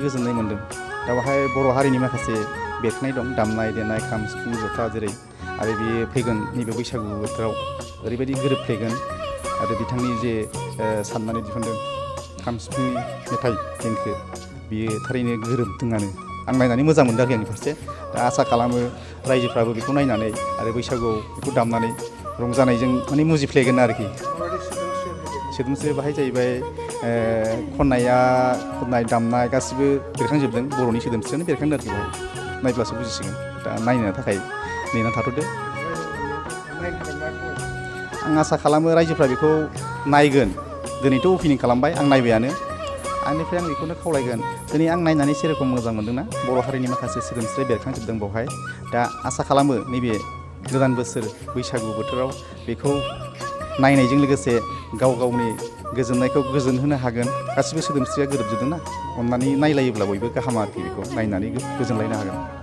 गोजोननाय मोन्दों। दा बेवहाय बर' हारिनि माखासे बेरखांनाय दं, दामनाय देनाय खाम सिफुं जथा जेरै, आरो बेयो फैगोन नैबे बैसागु बोथोराव ओरैबायदि गोरोबफ्लेगोन आरो बिथांनि जे साननानै दिहुनदों खाम सिफुंनि मेथाइ देंखो बियो थारैनो गोरोबदोंआनो। आं नायनानै मोजां मोनदों आरोखि आंनि फारसे। दा आसा खालामो रायजोफ्राबो बेखौ नायनानै आरो बैसागुआव बेखौ दामनानै रंजानायजों माने मुजिफ्लेगोन आरोखि। सोदोमस्रि बाहाय जाहैबाय खन्नाय दामनाय गासिबो बेरखांजोबदों, बर'नि सोदोमस्रियानो बेरखांदों आरोखि बेहाय। नायब्लासो बुजिसिगोन। दा नायनो थाखाय नेनानै थाथ'दो। आं आसा खालामो रायजोफ्रा बेखौ नायगोन। दिनैथ' अपेनिं खालामबाय, आं नायबायानो। आंनिफ्राय आं बेखौनो खावलायगोन, दिनै आं नायनानै सेरखम मोजां मोनदोंना, बर' हारिनि माखासे सोदोमस्रि बेरखांजोबदों बेवहाय। दा आसा खालामो नैबे गोदान बोसोर बैसागु बोथोराव बेखौ नायनायजों लोगोसे गाव गावनि गोजोननायखौ गोजोन होनो हागोन। गासिबो सोदोमस्रिया गोरोबजोबदों ना, अननानै नायलायोब्ला बयबो गाहाम आरोखि, बेखौ नायनानै गोजोनलायनो हागोन।